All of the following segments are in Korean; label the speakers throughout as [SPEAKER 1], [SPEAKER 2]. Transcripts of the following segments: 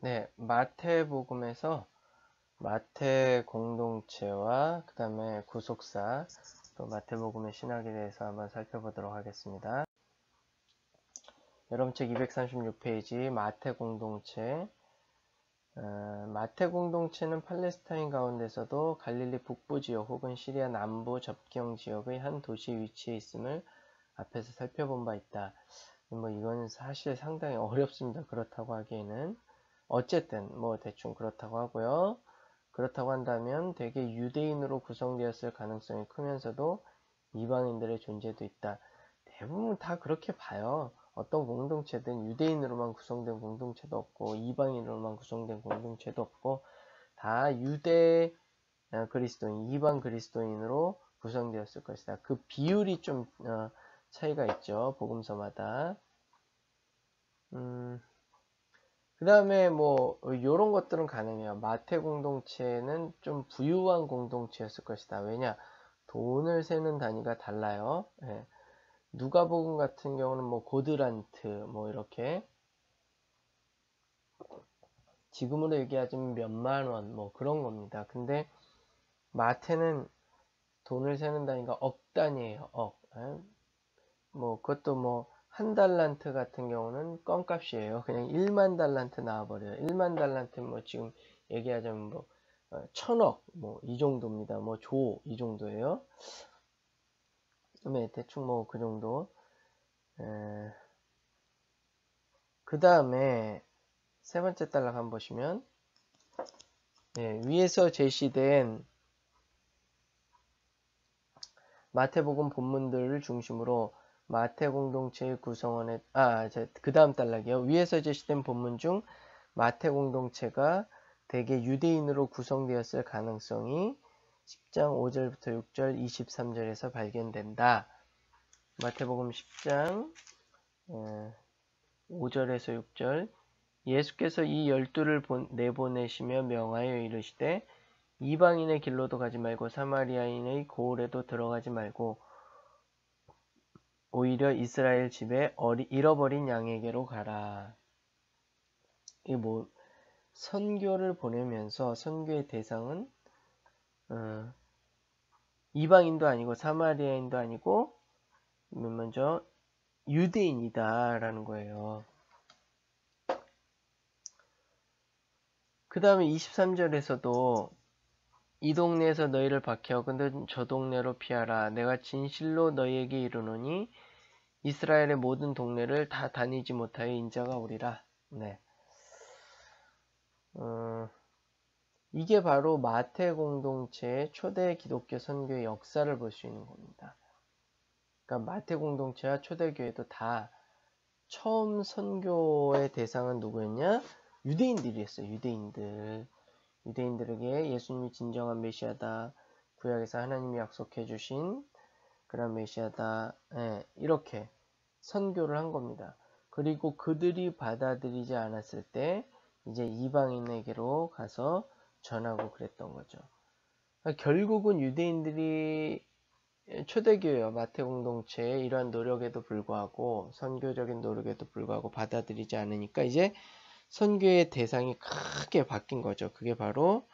[SPEAKER 1] 네, 마태복음에서 마태 공동체와 그 다음에 구속사 또 마태복음의 신학에 대해서 한번 살펴보도록 하겠습니다. 여러분 책 236페이지 마태 공동체. 마태 공동체는 팔레스타인 가운데서도 갈릴리 북부 지역 혹은 시리아 남부 접경 지역의 한 도시에 위치해 있음을 앞에서 살펴본 바 있다. 이건 사실 상당히 어렵습니다. 그렇다고 하기에는. 어쨌든 대충 그렇다고 하고요. 그렇다고 한다면 대개 유대인으로 구성되었을 가능성이 크면서도 이방인들의 존재도 있다. 대부분 다 그렇게 봐요. 어떤 공동체든 유대인으로만 구성된 공동체도 없고 이방인으로만 구성된 공동체도 없고 다 유대 그리스도인, 이방 그리스도인으로 구성되었을 것이다. 그 비율이 좀 차이가 있죠. 복음서마다. 그 다음에 요런 것들은 가능해요. 마태 공동체는 좀 부유한 공동체였을 것이다. 왜냐? 돈을 세는 단위가 달라요. 예. 누가복음 같은 경우는 고드란트 이렇게 지금으로 얘기하자면 몇만 원 그런 겁니다. 근데 마태는 돈을 세는 단위가 억 단위예요. 억. 예. 그것도 한 달란트 같은 경우는 껌값이에요. 그냥 1만 달란트 나와버려요. 1만 달란트는 지금 얘기하자면 천억 이 정도입니다. 이 정도예요. 네, 대충 그 정도. 그 다음에 세 번째 단락 한번 보시면 위에서 제시된 마태복음 본문들을 중심으로 마태 공동체의 구성원의 그 다음 단락이요. 위에서 제시된 본문 중 마태 공동체가 대개 유대인으로 구성되었을 가능성이 10장 5절부터 6절 23절에서 발견된다. 마태복음 10장 5절에서 6절 예수께서 이 12를 내보내시며 명하여 이르시되 이방인의 길로도 가지 말고 사마리아인의 고을에도 들어가지 말고 오히려 이스라엘 집에 잃어버린 양에게로 가라. 이 선교를 보내면서 선교의 대상은 이방인도 아니고 사마리아인도 아니고 먼저 유대인이다라는 거예요. 그 다음에 23절에서도 이 동네에서 너희를 박해하거든 저 동네로 피하라. 내가 진실로 너희에게 이르노니 이스라엘의 모든 동네를 다 다니지 못하여 인자가 오리라. 네. 이게 바로 마태 공동체의 초대 기독교 선교의 역사를 볼 수 있는 겁니다. 그러니까 마태 공동체와 초대교회도 다 처음 선교의 대상은 누구였냐? 유대인들이었어요. 유대인들에게 예수님이 진정한 메시아다. 구약에서 하나님이 약속해 주신 그런 메시아다. 이렇게 선교를 한 겁니다. 그리고 그들이 받아들이지 않았을 때 이제 이방인에게로 가서 전하고 그랬던 거죠. 그러니까 결국은 유대인들이 초대교회와 마태 공동체의 이러한 노력에도 불구하고 선교적인 노력에도 불구하고 받아들이지 않으니까 이제 선교의 대상이 크게 바뀐 거죠. 그게 바로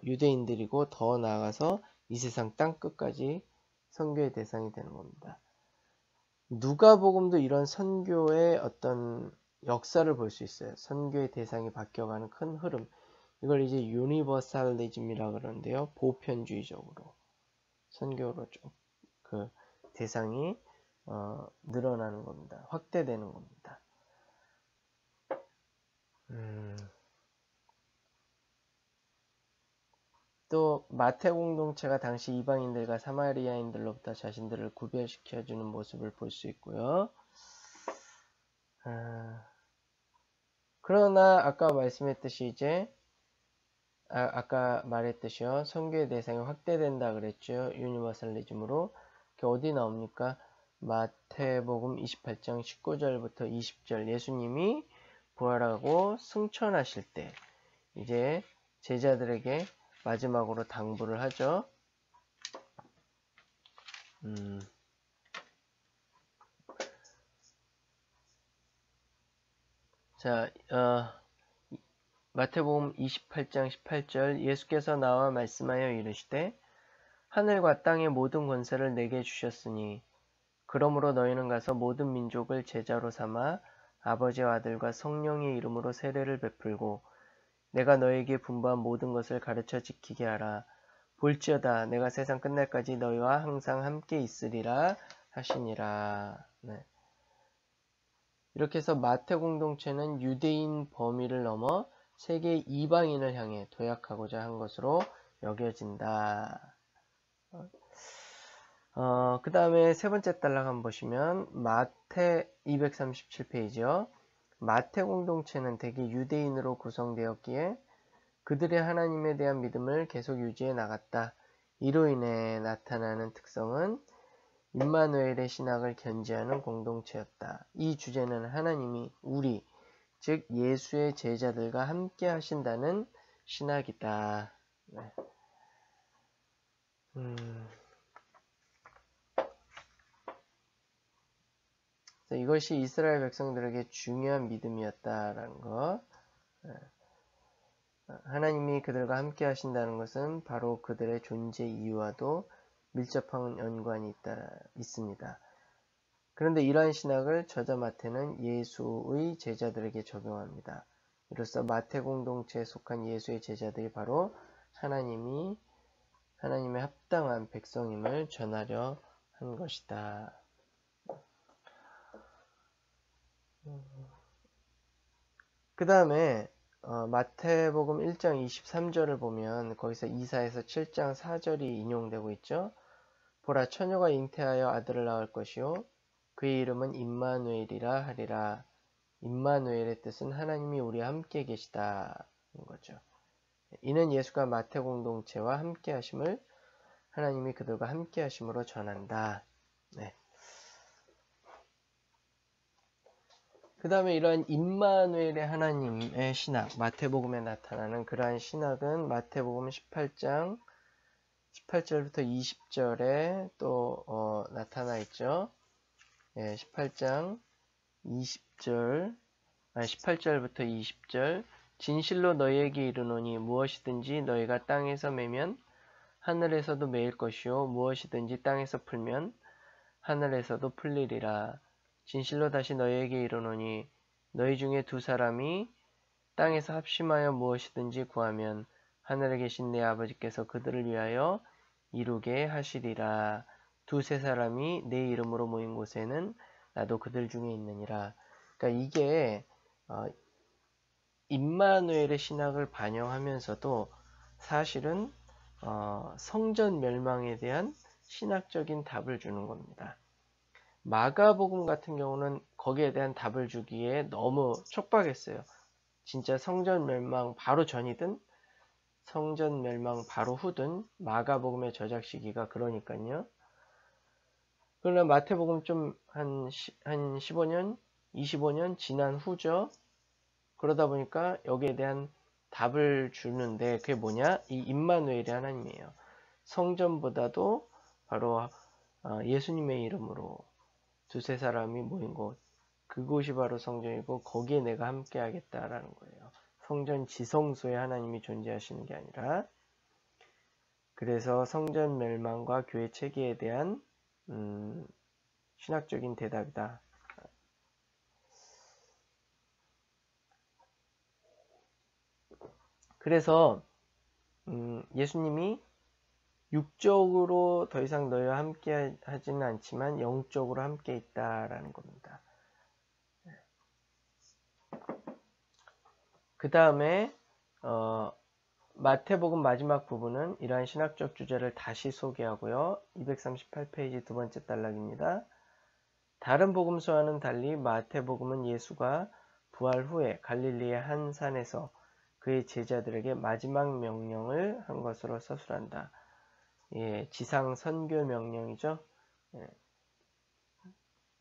[SPEAKER 1] 유대인들이고 더 나아가서 이 세상 땅 끝까지 선교의 대상이 되는 겁니다. 누가복음도 이런 선교의 어떤 역사를 볼 수 있어요. 선교의 대상이 바뀌어가는 큰 흐름. 이걸 이제 유니버살리즘이라 그러는데요. 보편주의적으로 선교로 좀 그 대상이 늘어나는 겁니다. 확대되는 겁니다. 또 마태 공동체가 당시 이방인들과 사마리아인들로부터 자신들을 구별시켜주는 모습을 볼 수 있고요. 그러나 아까 말씀했듯이 이제 아까 말했듯이요. 선교의 대상이 확대된다 그랬죠. 유니버설리즘으로. 어디 나옵니까? 마태복음 28장 19절부터 20절 예수님이 부활하고 승천하실 때 이제 제자들에게 마지막으로 당부를 하죠. 자, 마태복음 28장 18절 예수께서 나와 말씀하여 이르시되 하늘과 땅의 모든 권세를 내게 주셨으니 그러므로 너희는 가서 모든 민족을 제자로 삼아 아버지와 아들과 성령의 이름으로 세례를 베풀고 내가 너희에게 분부한 모든 것을 가르쳐 지키게 하라. 볼지어다 내가 세상 끝날까지 너희와 항상 함께 있으리라 하시니라. 네. 이렇게 해서 마태 공동체는 유대인 범위를 넘어 세계 이방인을 향해 도약하고자 한 것으로 여겨진다. 그 다음에 세 번째 단락 한번 보시면 마태 237페이지요. 마태 공동체는 대개 유대인으로 구성되었기에 그들의 하나님에 대한 믿음을 계속 유지해 나갔다. 이로 인해 나타나는 특성은 임마누엘의 신학을 견지하는 공동체였다. 이 주제는 하나님이 우리, 즉 예수의 제자들과 함께 하신다는 신학이다. 네. 이것이 이스라엘 백성들에게 중요한 믿음이었다라는 것. 하나님이 그들과 함께 하신다는 것은 바로 그들의 존재 이유와도 밀접한 연관이 있습니다. 그런데 이러한 신학을 저자 마태는 예수의 제자들에게 적용합니다. 이로써 마태 공동체에 속한 예수의 제자들이 바로 하나님의 합당한 백성임을 전하려 한 것이다. 그 다음에 마태복음 1장 23절을 보면 거기서 이사야서 7장 4절이 인용되고 있죠. 보라 처녀가 잉태하여 아들을 낳을 것이요 그의 이름은 임마누엘이라 하리라. 임마누엘의 뜻은 하나님이 우리와 함께 계시다는 거죠. 이는 예수가 마태 공동체와 함께 하심을 하나님이 그들과 함께 하심으로 전한다. 네. 그 다음에 이러한 임마누엘의 하나님의 신학, 마태복음에 나타나는 그러한 신학은 마태복음 18장 18절부터 20절에 또 나타나 있죠. 18장 18절부터 20절 진실로 너희에게 이르노니 무엇이든지 너희가 땅에서 매면 하늘에서도 매일 것이요 무엇이든지 땅에서 풀면 하늘에서도 풀리리라. 진실로 다시 너희에게 이르노니 너희 중에 두 사람이 땅에서 합심하여 무엇이든지 구하면 하늘에 계신 내 아버지께서 그들을 위하여 이루게 하시리라. 두세 사람이 내 이름으로 모인 곳에는 나도 그들 중에 있느니라. 그러니까 이게 임마누엘의 신학을 반영하면서도 사실은 성전 멸망에 대한 신학적인 답을 주는 겁니다. 마가복음 같은 경우는 거기에 대한 답을 주기에 너무 촉박했어요. 진짜 성전 멸망 바로 전이든 성전 멸망 바로 후든 마가복음의 저작 시기가 그러니까요. 그러나 마태복음 좀 한 15년, 25년 지난 후죠. 그러다 보니까 여기에 대한 답을 주는데 그게 뭐냐? 이 임마누엘이 하나님이에요. 성전보다도 바로 예수님의 이름으로 두세 사람이 모인 곳, 그곳이 바로 성전이고 거기에 내가 함께 하겠다라는 거예요. 성전 지성소에 하나님이 존재하시는 게 아니라. 그래서 성전 멸망과 교회 체계에 대한 신학적인 대답이다. 그래서 예수님이 육적으로 더 이상 너희와 함께 하지는 않지만 영적으로 함께 있다라는 겁니다. 그 다음에 마태복음 마지막 부분은 이러한 신학적 주제를 다시 소개하고요. 238페이지 두 번째 단락입니다. 다른 복음서와는 달리 마태복음은 예수가 부활 후에 갈릴리의 한 산에서 그의 제자들에게 마지막 명령을 한 것으로 서술한다. 지상 선교 명령이죠.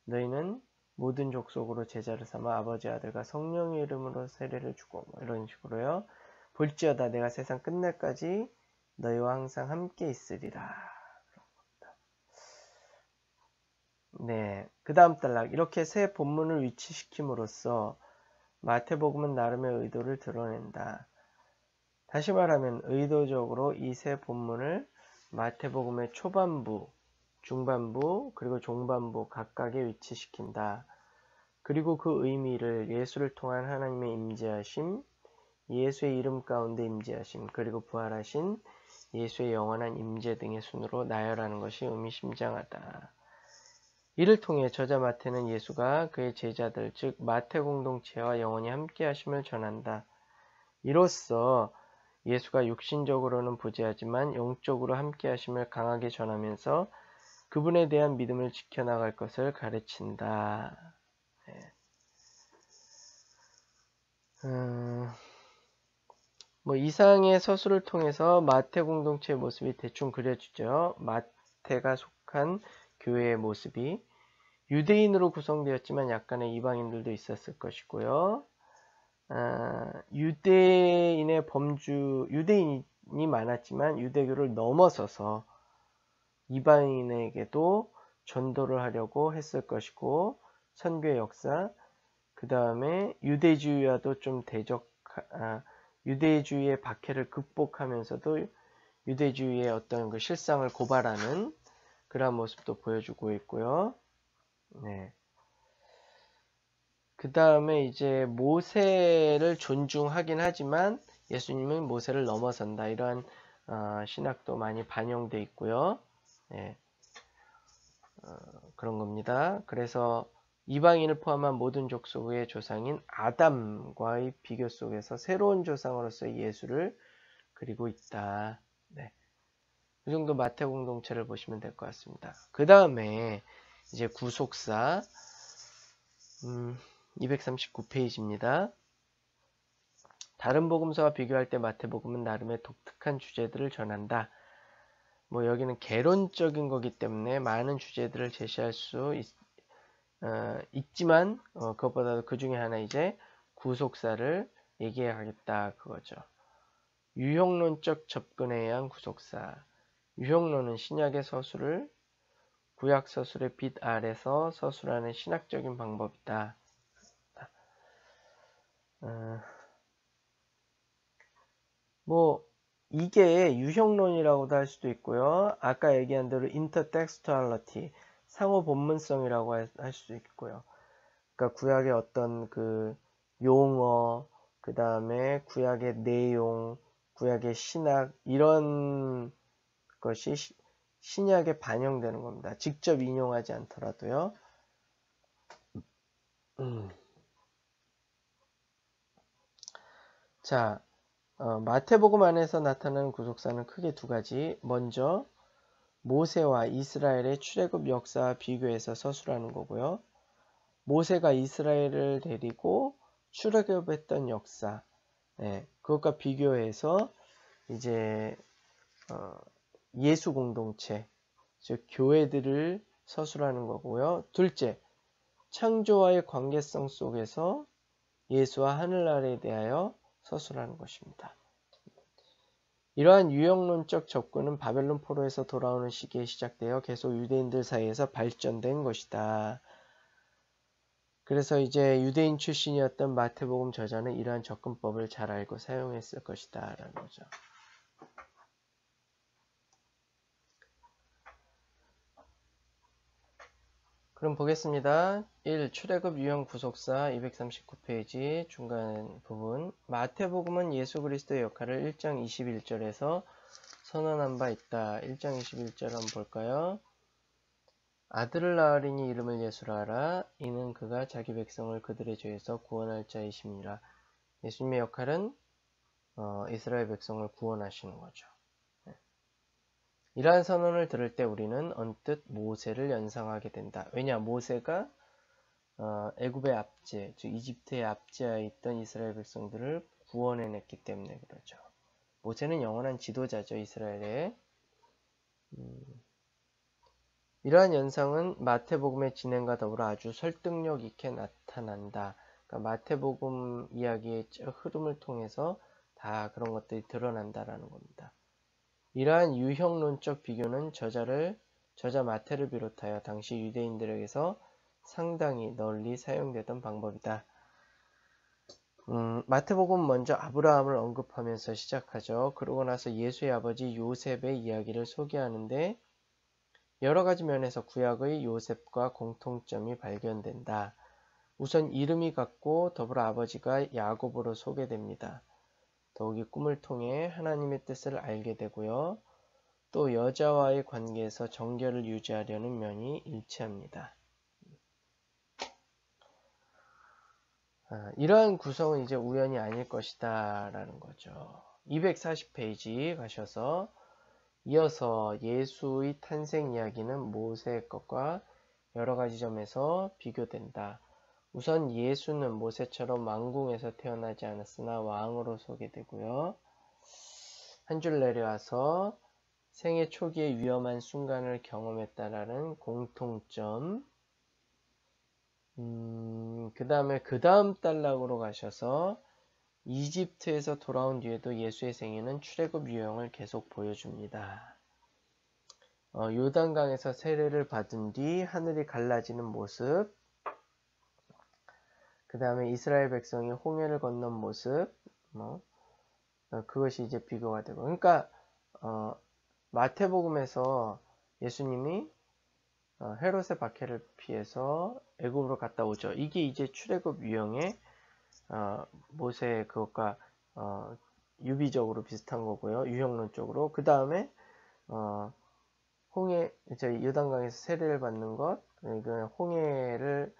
[SPEAKER 1] 너희는 모든 족속으로 제자를 삼아 아버지 아들과 성령의 이름으로 세례를 주고 이런 식으로요. 볼지어다 내가 세상 끝날까지 너희와 항상 함께 있으리라. 네, 그 다음 단락 이렇게 새 본문을 위치시킴으로써 마태복음은 나름의 의도를 드러낸다. 다시 말하면 의도적으로 이 세 본문을 마태복음의 초반부, 중반부, 그리고 종반부 각각에 위치시킨다. 그리고 그 의미를 예수를 통한 하나님의 임재하심, 예수의 이름 가운데 임재하심, 그리고 부활하신 예수의 영원한 임재 등의 순으로 나열하는 것이 의미심장하다. 이를 통해 저자 마태는 예수가 그의 제자들, 즉 마태 공동체와 영원히 함께 하심을 전한다. 이로써 예수가 육신적으로는 부재하지만 영적으로 함께 하심을 강하게 전하면서 그분에 대한 믿음을 지켜나갈 것을 가르친다. 이상의 서술을 통해서 마태 공동체의 모습이 대충 그려지죠. 마태가 속한 교회의 모습이 유대인으로 구성되었지만 약간의 이방인들도 있었을 것이고요. 유대인이 많았지만 유대교를 넘어서서 이방인에게도 전도를 하려고 했을 것이고, 선교의 역사, 그 다음에 유대주의와도 좀 유대주의의 박해를 극복하면서도 유대주의의 어떤 그 실상을 고발하는 그러한 모습도 보여주고 있고요. 네. 그 다음에 이제 모세를 존중하긴 하지만 예수님은 모세를 넘어선다. 이러한 신학도 많이 반영되어 있고요. 네. 그런 겁니다. 그래서 이방인을 포함한 모든 족속의 조상인 아담과의 비교 속에서 새로운 조상으로서 예수를 그리고 있다. 네. 이 정도 마태 공동체를 보시면 될 것 같습니다. 그 다음에 이제 구속사 239페이지입니다. 다른 복음서와 비교할 때 마태복음은 나름의 독특한 주제들을 전한다. 여기는 개론적인 거기 때문에 많은 주제들을 제시할 수 있지만 그것보다도 그 중에 하나 이제 구속사를 얘기하겠다 그거죠. 유형론적 접근에 의한 구속사. 유형론은 신약의 서술을 구약 서술의 빛 아래서 서술하는 신학적인 방법이다. 이게 유형론이라고도 할 수도 있고요. 아까 얘기한 대로 intertextuality, 상호 본문성이라고 할 수도 있고요. 그러니까 구약의 어떤 그 용어, 그 다음에 구약의 내용, 구약의 신학 이런 것이 신약에 반영되는 겁니다. 직접 인용하지 않더라도요. 자, 마태복음 안에서 나타나는 구속사는 크게 두 가지. 먼저 모세와 이스라엘의 출애굽 역사와 비교해서 서술하는 거고요. 모세가 이스라엘을 데리고 출애굽했던 역사, 그것과 비교해서 이제 예수 공동체, 즉 교회들을 서술하는 거고요. 둘째, 창조와의 관계성 속에서 예수와 하늘나라에 대하여 서술하는 것입니다. 이러한 유형론적 접근은 바벨론 포로에서 돌아오는 시기에 시작되어 계속 유대인들 사이에서 발전된 것이다. 그래서 이제 유대인 출신이었던 마태복음 저자는 이러한 접근법을 잘 알고 사용했을 것이다 라는 거죠. 그럼 보겠습니다. 1. 출애굽 유형 구속사 239페이지 중간 부분. 마태복음은 예수 그리스도의 역할을 1장 21절에서 선언한 바 있다. 1장 21절 한번 볼까요? 아들을 낳으리니 이름을 예수라 하라. 이는 그가 자기 백성을 그들의 죄에서 구원할 자이심이라. 예수님의 역할은 이스라엘 백성을 구원하시는 거죠. 이러한 선언을 들을 때 우리는 언뜻 모세를 연상하게 된다. 왜냐? 모세가 애굽의 압제, 즉 이집트의 압제하에 있던 이스라엘 백성들을 구원해냈기 때문에 그러죠. 모세는 영원한 지도자죠, 이스라엘의. 이러한 연상은 마태복음의 진행과 더불어 아주 설득력 있게 나타난다. 그러니까 마태복음 이야기의 흐름을 통해서 다 그런 것들이 드러난다라는 겁니다. 이러한 유형론적 비교는 저자 마태를 비롯하여 당시 유대인들에게서 상당히 널리 사용되던 방법이다. 마태복음 먼저 아브라함을 언급하면서 시작하죠. 그러고 나서 예수의 아버지 요셉의 이야기를 소개하는데 여러 가지 면에서 구약의 요셉과 공통점이 발견된다. 우선 이름이 같고 더불어 아버지가 야곱으로 소개됩니다. 더욱이 꿈을 통해 하나님의 뜻을 알게 되고요. 또 여자와의 관계에서 정결을 유지하려는 면이 일치합니다. 이러한 구성은 이제 우연이 아닐 것이다 라는 거죠. 240페이지 가셔서 이어서 예수의 탄생 이야기는 모세의 것과 여러 가지 점에서 비교된다. 우선 예수는 모세처럼 왕궁에서 태어나지 않았으나 왕으로 소개되고요. 한 줄 내려와서 생애 초기의 위험한 순간을 경험했다라는 공통점. 그 다음에 그 다음 단락으로 가셔서 이집트에서 돌아온 뒤에도 예수의 생애는 출애굽 유형을 계속 보여줍니다. 요단강에서 세례를 받은 뒤 하늘이 갈라지는 모습, 그 다음에 이스라엘 백성이 홍해를 건넌 모습, 그것이 이제 비교가 되고, 그러니까 마태복음에서 예수님이 헤롯의 박해를 피해서 애굽으로 갔다 오죠. 이게 이제 출애굽 유형의 모세의 그것과 유비적으로 비슷한 거고요. 유형론적으로. 그 다음에 홍해, 저희 요단강에서 세례를 받는 것, 그러니까 홍해를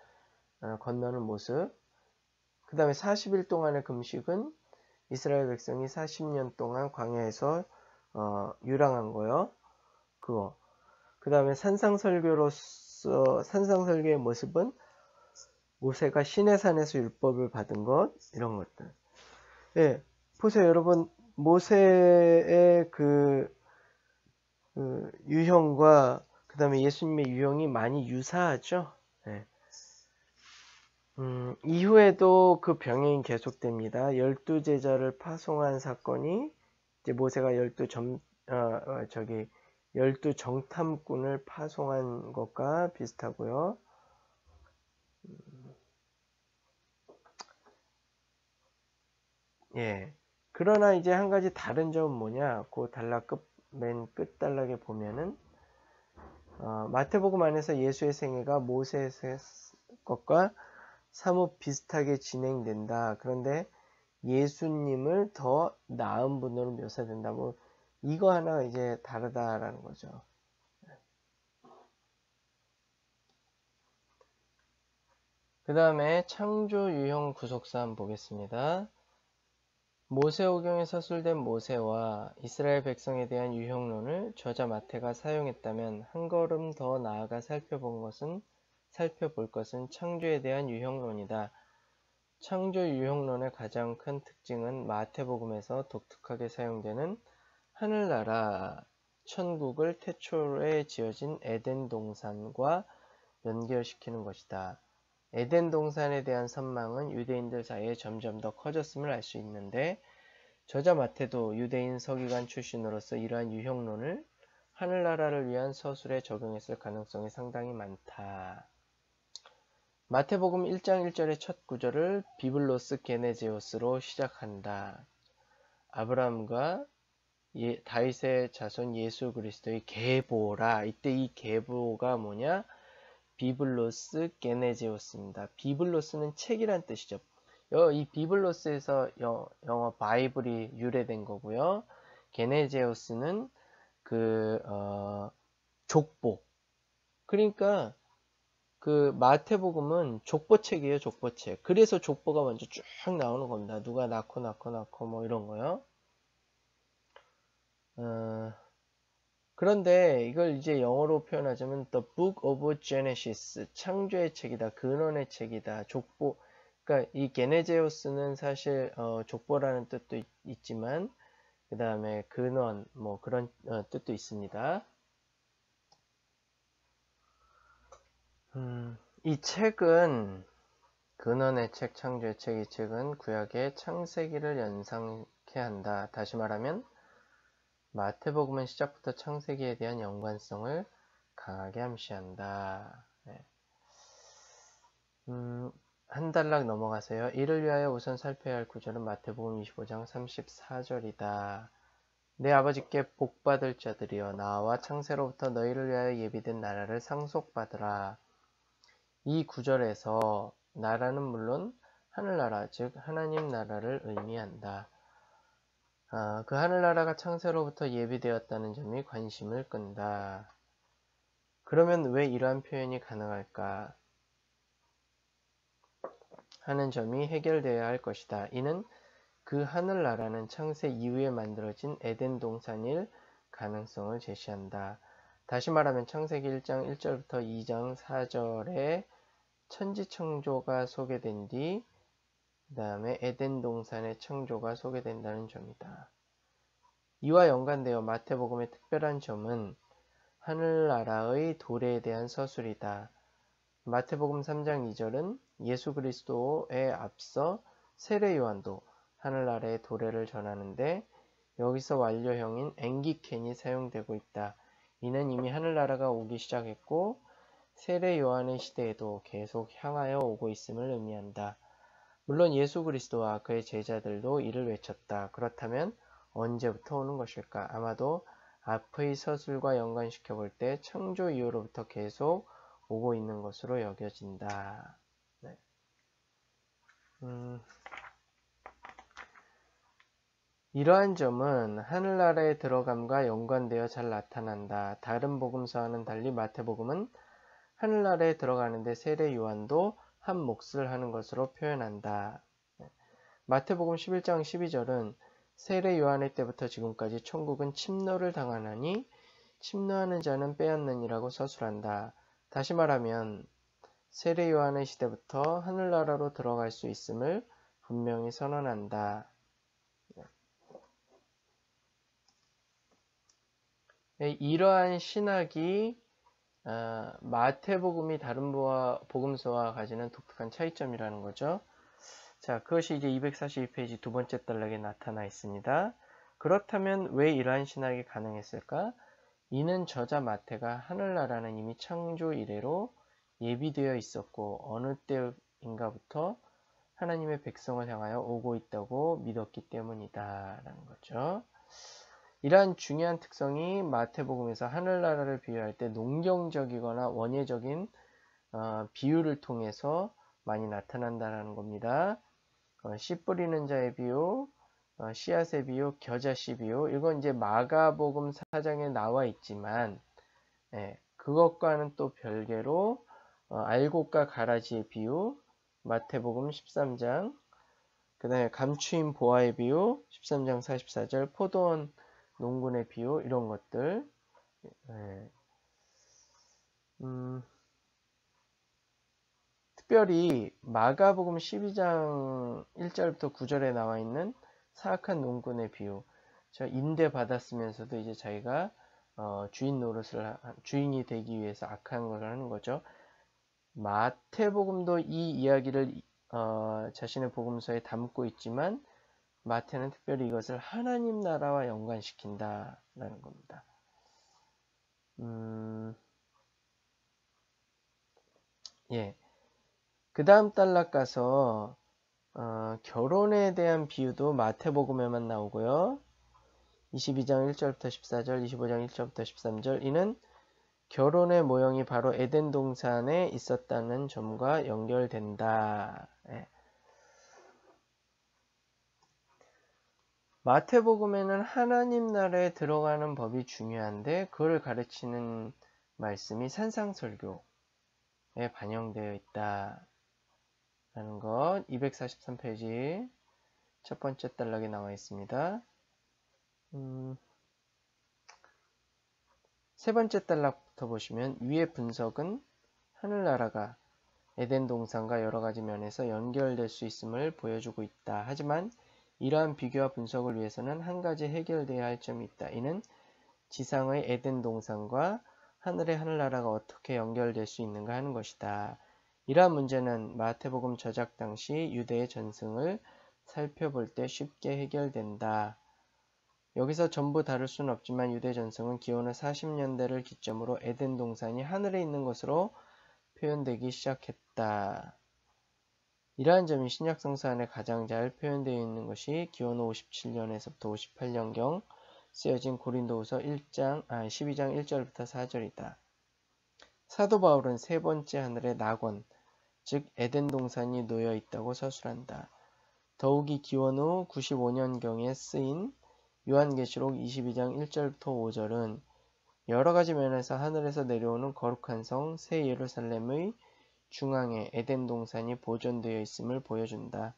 [SPEAKER 1] 건너는 모습. 그 다음에 40일 동안의 금식은 이스라엘 백성이 40년 동안 광야에서 유랑한 거요. 그거. 그 다음에 산상설교의 모습은 모세가 시내산에서 율법을 받은 것, 이런 것들. 예, 보세요, 여러분. 모세의 그 유형과 그 다음에 예수님의 유형이 많이 유사하죠. 예. 이후에도 그 병행이 계속됩니다. 12제자를 파송한 사건이 이제 모세가 12정탐꾼을 파송한 것과 비슷하고요. 예. 그러나 이제 한 가지 다른 점은 뭐냐? 그 단락 맨 끝 단락에 보면은 마태복음 안에서 예수의 생애가 모세의 것과 사뭇 비슷하게 진행된다. 그런데 예수님을 더 나은 분으로 묘사된다. 뭐 이거 하나 이제 다르다라는 거죠. 그 다음에 창조 유형 구속사 한번 보겠습니다. 모세오경에 서술된 모세와 이스라엘 백성에 대한 유형론을 저자 마태가 사용했다면 한 걸음 더 나아가 살펴볼 것은 창조에 대한 유형론이다. 창조 유형론의 가장 큰 특징은 마태복음에서 독특하게 사용되는 하늘나라, 천국을 태초에 지어진 에덴 동산과 연결시키는 것이다. 에덴 동산에 대한 선망은 유대인들 사이에 점점 더 커졌음을 알 수 있는데 저자 마태도 유대인 서기관 출신으로서 이러한 유형론을 하늘나라를 위한 서술에 적용했을 가능성이 상당히 많다. 마태복음 1장 1절의 첫 구절을 비블로스 게네제오스로 시작한다. 아브라함과 다윗의 자손 예수 그리스도의 계보라. 이때 이 계보가 뭐냐? 비블로스 게네제오스입니다. 비블로스는 책이란 뜻이죠. 이 비블로스에서 영어 바이블이 유래된 거고요. 게네제오스는 족보. 그러니까 그 마태복음은 족보책이에요, 족보책. 그래서 족보가 먼저 쭉 나오는 겁니다. 누가 낳고 뭐 이런 거요. 그런데 이걸 이제 영어로 표현하자면 The Book of Genesis, 창조의 책이다, 근원의 책이다, 족보. 그러니까 이 게네제오스는 사실 족보라는 뜻도 있지만 그 다음에 근원 뭐 그런 뜻도 있습니다. 이 책은 근원의 책, 창조의 책, 이 책은 구약의 창세기를 연상케 한다. 다시 말하면 마태복음은 시작부터 창세기에 대한 연관성을 강하게 암시한다. 네. 한 단락 넘어가세요. 이를 위하여 우선 살펴야 할 구절은 마태복음 25장 34절이다. 내 아버지께 복받을 자들이여 나와 창세로부터 너희를 위하여 예비된 나라를 상속받으라. 이 구절에서 나라는 물론 하늘나라, 즉 하나님 나라를 의미한다. 그 하늘나라가 창세로부터 예비되었다는 점이 관심을 끈다. 그러면 왜 이러한 표현이 가능할까 하는 점이 해결되어야 할 것이다. 이는 그 하늘나라는 창세 이후에 만들어진 에덴 동산일 가능성을 제시한다. 다시 말하면 창세기 1장 1절부터 2장 4절에 천지창조가 소개된 뒤 그 다음에 에덴 동산의 창조가 소개된다는 점이다. 이와 연관되어 마태복음의 특별한 점은 하늘나라의 도래에 대한 서술이다. 마태복음 3장 2절은 예수 그리스도에 앞서 세례 요한도 하늘나라의 도래를 전하는데 여기서 완료형인 앵기켄이 사용되고 있다. 이는 이미 하늘나라가 오기 시작했고 세례 요한의 시대에도 계속 향하여 오고 있음을 의미한다. 물론 예수 그리스도와 그의 제자들도 이를 외쳤다. 그렇다면 언제부터 오는 것일까? 아마도 앞의 서술과 연관시켜 볼 때 창조 이후로부터 계속 오고 있는 것으로 여겨진다. 네. 이러한 점은 하늘나라의 들어감과 연관되어 잘 나타난다. 다른 복음서와는 달리 마태복음은 하늘나라에 들어가는데 세례 요한도 한 몫을 하는 것으로 표현한다. 마태복음 11장 12절은 세례 요한의 때부터 지금까지 천국은 침노를 당하나니 침노하는 자는 빼앗느니라고 서술한다. 다시 말하면 세례 요한의 시대부터 하늘나라로 들어갈 수 있음을 분명히 선언한다. 이러한 신학이 마태복음이 다른 복음서와 가지는 독특한 차이점이라는 거죠. 자, 그것이 이제 242페이지 두 번째 단락에 나타나 있습니다. 그렇다면 왜 이러한 신학이 가능했을까? 이는 저자 마태가 하늘나라는 이미 창조 이래로 예비되어 있었고 어느 때인가부터 하나님의 백성을 향하여 오고 있다고 믿었기 때문이다 라는 거죠. 이러한 중요한 특성이 마태복음에서 하늘나라를 비유할 때 농경적이거나 원예적인 비유를 통해서 많이 나타난다는 겁니다. 씨 뿌리는 자의 비유, 씨앗의 비유, 겨자씨 비유, 이건 이제 마가복음 4장에 나와 있지만 그것과는 또 별개로 알곡과 가라지의 비유, 마태복음 13장, 그 다음에 감추인 보아의 비유, 13장 44절, 포도원 농군의 비유, 이런 것들. 특별히 마가복음 12장 1절부터 9절에 나와 있는 사악한 농군의 비유. 저 임대 받았으면서도 이제 자기가 주인이 되기 위해서 악한 걸 하는 거죠. 마태복음도 이 이야기를 자신의 복음서에 담고 있지만 마태는 특별히 이것을 하나님 나라와 연관시킨다라는 겁니다. 그 다음 단락 가서 결혼에 대한 비유도 마태복음에만 나오고요. 22장 1절부터 14절, 25장 1절부터 13절, 이는 결혼의 모형이 바로 에덴 동산에 있었다는 점과 연결된다. 마태복음에는 하나님 나라에 들어가는 법이 중요한데 그걸 가르치는 말씀이 산상설교에 반영되어 있다. 라는 것 243페이지 첫 번째 단락에 나와 있습니다. 세 번째 단락부터 보시면 위의 분석은 하늘나라가 에덴 동산과 여러 가지 면에서 연결될 수 있음을 보여주고 있다. 하지만 이러한 비교와 분석을 위해서는 한 가지 해결되어야 할 점이 있다. 이는 지상의 에덴 동산과 하늘의 하늘나라가 어떻게 연결될 수 있는가 하는 것이다. 이러한 문제는 마태복음 저작 당시 유대의 전승을 살펴볼 때 쉽게 해결된다. 여기서 전부 다룰 수는 없지만 유대 전승은 기원후 40년대를 기점으로 에덴 동산이 하늘에 있는 것으로 표현되기 시작했다. 이러한 점이 신약 성서 안에 가장 잘 표현되어 있는 것이 기원후 57년에서부터 58년경 쓰여진 고린도후서 12장 1절부터 4절이다. 사도 바울은 세 번째 하늘의 낙원, 즉 에덴 동산이 놓여 있다고 서술한다. 더욱이 기원후 95년경에 쓰인 요한계시록 22장 1절부터 5절은 여러 가지 면에서 하늘에서 내려오는 거룩한 성 새 예루살렘의 중앙에 에덴 동산이 보존되어 있음을 보여준다.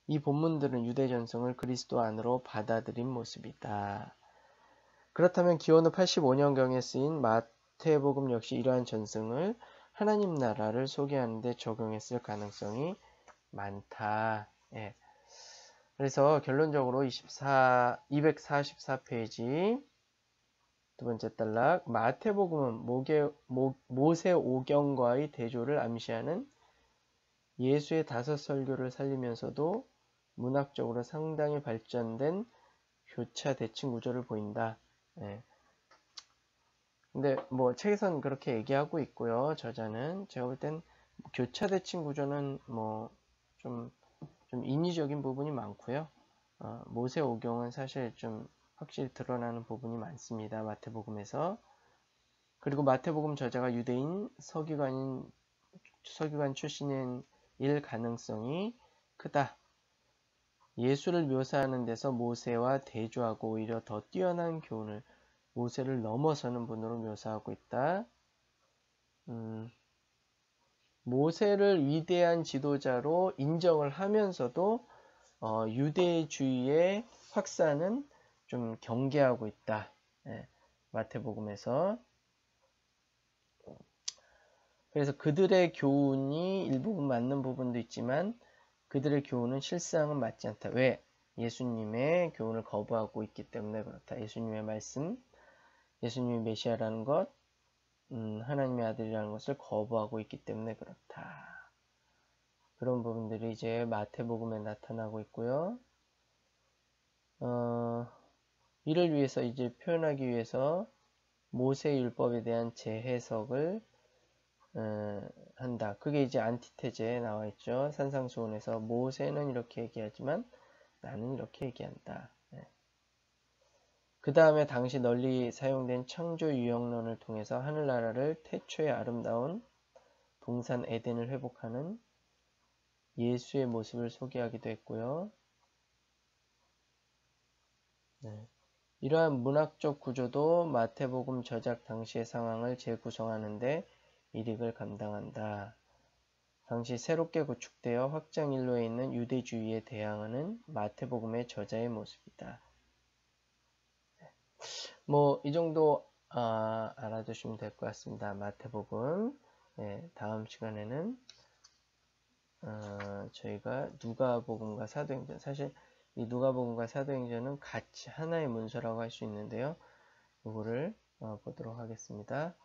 [SPEAKER 1] 이 본문들은 유대 전성을 그리스도 안으로 받아들인 모습이다. 그렇다면 기원후 85년경에 쓰인 마태복음 역시 이러한 전승을 하나님 나라를 소개하는 데 적용했을 가능성이 많다. 예. 그래서 결론적으로 244페이지 두 번째 단락, 마태복음은 모세 오경과의 대조를 암시하는 예수의 5설교를 살리면서도 문학적으로 상당히 발전된 교차 대칭 구조를 보인다. 예. 근데 뭐 책에서는 그렇게 얘기하고 있고요. 저자는 제가 볼 땐 교차 대칭 구조는 뭐 좀 인위적인 부분이 많고요. 모세 오경은 사실 좀 확실히 드러나는 부분이 많습니다. 마태복음에서. 그리고 마태복음 저자가 유대인 서기관 출신인 일 가능성이 크다. 예수를 묘사하는 데서 모세와 대조하고 오히려 더 뛰어난 교훈을 모세를 넘어서는 분으로 묘사하고 있다. 모세를 위대한 지도자로 인정을 하면서도 유대주의의 확산은 좀 경계하고 있다. 예, 마태복음에서. 그래서 그들의 교훈이 일부분 맞는 부분도 있지만 그들의 교훈은 실상은 맞지 않다. 왜? 예수님의 교훈을 거부하고 있기 때문에 그렇다. 예수님의 말씀, 예수님이 메시아라는 것, 하나님의 아들이라는 것을 거부하고 있기 때문에 그렇다. 그런 부분들이 이제 마태복음에 나타나고 있고요. 이를 위해서 이제 표현하기 위해서 모세 율법에 대한 재해석을 한다. 그게 이제 안티테제에 나와 있죠. 산상수훈에서 모세는 이렇게 얘기하지만 나는 이렇게 얘기한다. 그 다음에 당시 널리 사용된 창조 유형론을 통해서 하늘나라를 태초의 아름다운 동산 에덴을 회복하는 예수의 모습을 소개하기도 했고요. 이러한 문학적 구조도 마태복음 저작 당시의 상황을 재구성하는데 일익을 감당한다. 당시 새롭게 구축되어 확장일로에 있는 유대주의에 대항하는 마태복음의 저자의 모습이다. 뭐 이 정도 알아두시면 될 것 같습니다. 마태복음. 다음 시간에는 저희가 누가복음과 사도행전, 사실 이 누가복음과 사도행전은 같이 하나의 문서라고 할 수 있는데요. 이거를 보도록 하겠습니다.